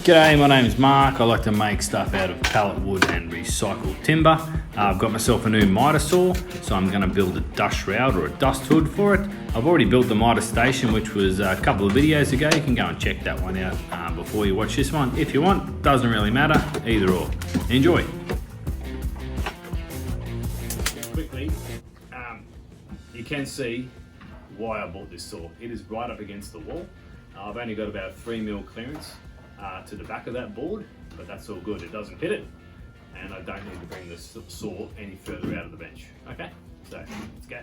G'day, my name's Mark. I like to make stuff out of pallet wood and recycled timber. I've got myself a new mitre saw, so I'm going to build a dust shroud or a dust hood for it. I've already built the mitre station, which was a couple of videos ago. You can go and check that one out before you watch this one. If you want, doesn't really matter, either or. Enjoy. Quickly, you can see why I bought this saw. It is right up against the wall. I've only got about 3mm clearance to the back of that board, but that's all good. It doesn't hit it, and I don't need to bring the saw any further out of the bench. Okay, so let's go.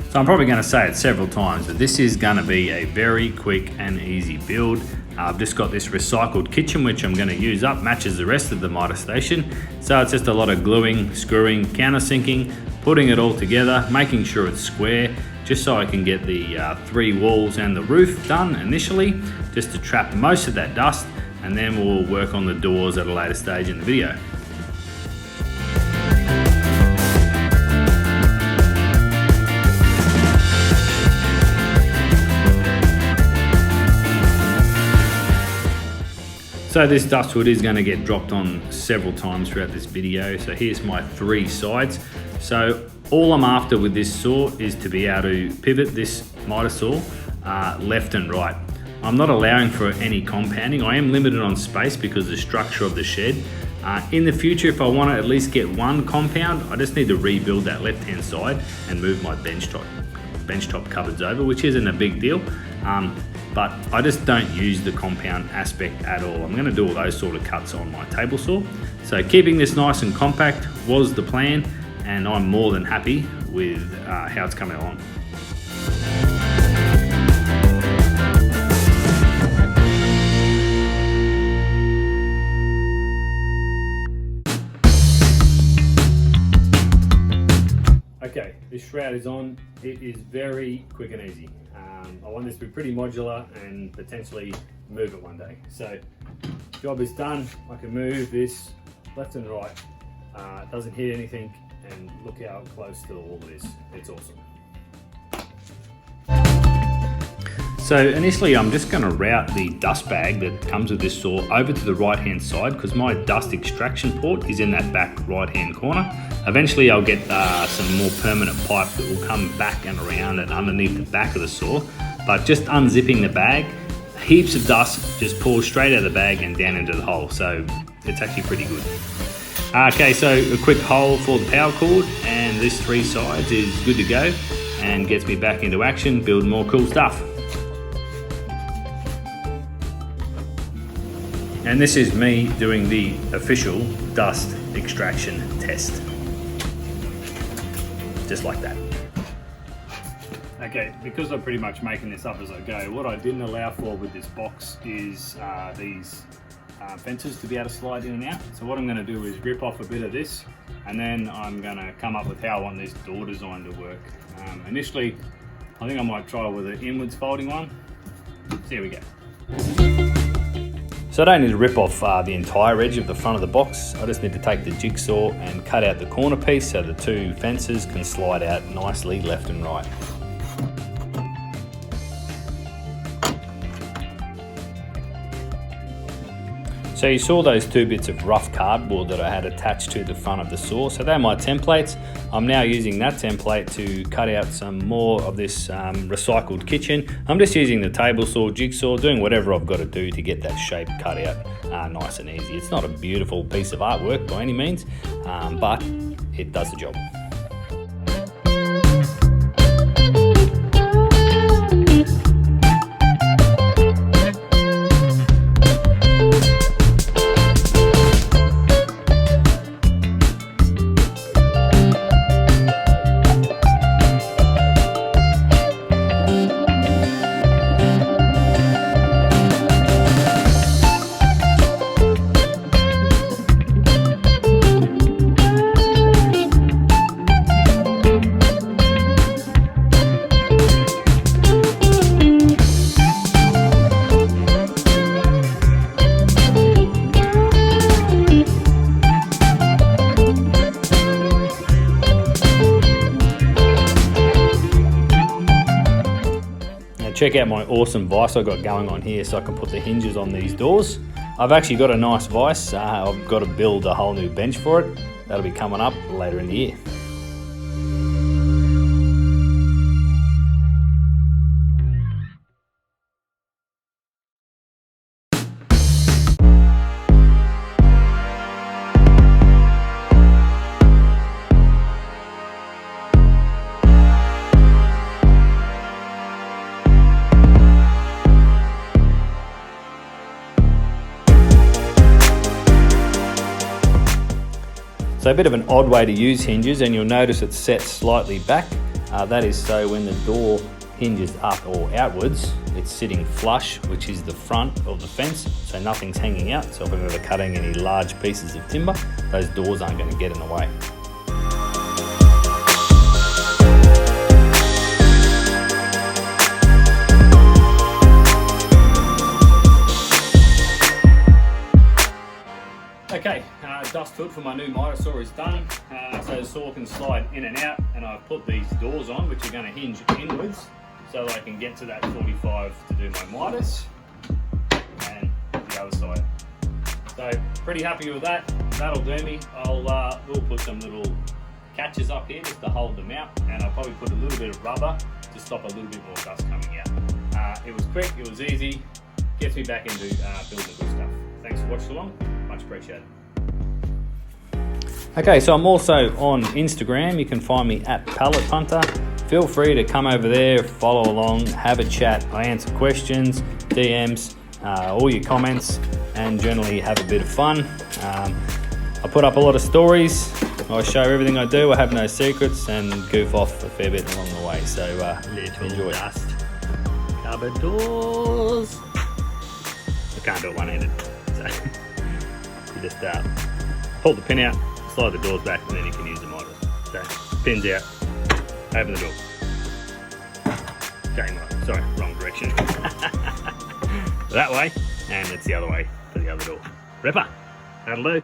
So I'm probably going to say it several times, but this is going to be a very quick and easy build. I've just got this recycled kitchen which I'm going to use up, matches the rest of the mitre station. So it's just a lot of gluing, screwing, countersinking, putting it all together, making sure it's square, just so I can get the 3 walls and the roof done initially, just to trap most of that dust, and then we'll work on the doors at a later stage in the video. So this dust hood is going to get dropped on several times throughout this video. So here's my 3 sides. So all I'm after with this saw is to be able to pivot this mitre saw left and right. I'm not allowing for any compounding. I am limited on space because of the structure of the shed. In the future, if I want to at least get 1 compound, I just need to rebuild that left-hand side and move my bench top cupboards over, which isn't a big deal. But I just don't use the compound aspect at all. I'm going to do all those sort of cuts on my table saw. So keeping this nice and compact was the plan, and I'm more than happy with how it's coming along. Okay, this shroud is on. It is very quick and easy. I want this to be pretty modular and potentially move it one day. So, job is done. I can move this left and right. It doesn't hit anything, and look how close to the wall it is. It's awesome. So initially I'm just going to route the dust bag that comes with this saw over to the right hand side, because my dust extraction port is in that back right hand corner. Eventually I'll get some more permanent pipe that will come back and around and underneath the back of the saw. But just unzipping the bag, heaps of dust just pours straight out of the bag and down into the hole. So it's actually pretty good. Okay, so a quick hole for the power cord, and this 3 sides is good to go and gets me back into action, building more cool stuff. And this is me doing the official dust extraction test. Just like that. Okay, because I'm pretty much making this up as I go, what I didn't allow for with this box is these fences to be able to slide in and out. So what I'm going to do is rip off a bit of this, and then I'm going to come up with how I want this door design to work. Initially, I think I might try with an inwards folding one. So here we go. So I don't need to rip off the entire edge of the front of the box. I just need to take the jigsaw and cut out the corner piece so the 2 fences can slide out nicely left and right. So you saw those 2 bits of rough cardboard that I had attached to the front of the saw. So they're my templates. I'm now using that template to cut out some more of this recycled kitchen. I'm just using the table saw, jigsaw, doing whatever I've got to do to get that shape cut out nice and easy. It's not a beautiful piece of artwork by any means, but it does the job. check out my awesome vise I got going on here so I can put the hinges on these doors. I've actually got a nice vise. I've got to build a whole new bench for it. That'll be coming up later in the year. So a bit of an odd way to use hinges, and you'll notice it's set slightly back. That is so when the door hinges up or outwards, it's sitting flush, which is the front of the fence, so nothing's hanging out. So if I'm ever cutting any large pieces of timber, those doors aren't going to get in the way. Okay, dust hood for my new mitre saw is done, so the saw can slide in and out, and I've put these doors on which are going to hinge inwards so that I can get to that 45 to do my mitres, and the other side. So pretty happy with that. That'll do me. We'll put some little catches up here just to hold them out, and I'll probably put a little bit of rubber to stop a little bit more dust coming out. It was quick, it was easy, gets me back into building good stuff. Thanks for watching along. Much appreciated. Okay, so I'm also on Instagram. You can find me at Pallet Punter. Feel free to come over there, follow along, have a chat. I answer questions, DMs, all your comments, and generally have a bit of fun. I put up a lot of stories. I show everything I do. I have no secrets, and goof off a fair bit along the way. So enjoy. Dust. Cupboard doors. I can't do it one-handed. So you just pull the pin out, slide the doors back, and then you can use the mitres. So pin's out, open the door. Going right, sorry, wrong direction. That way, and it's the other way for the other door. Ripper, that'll do.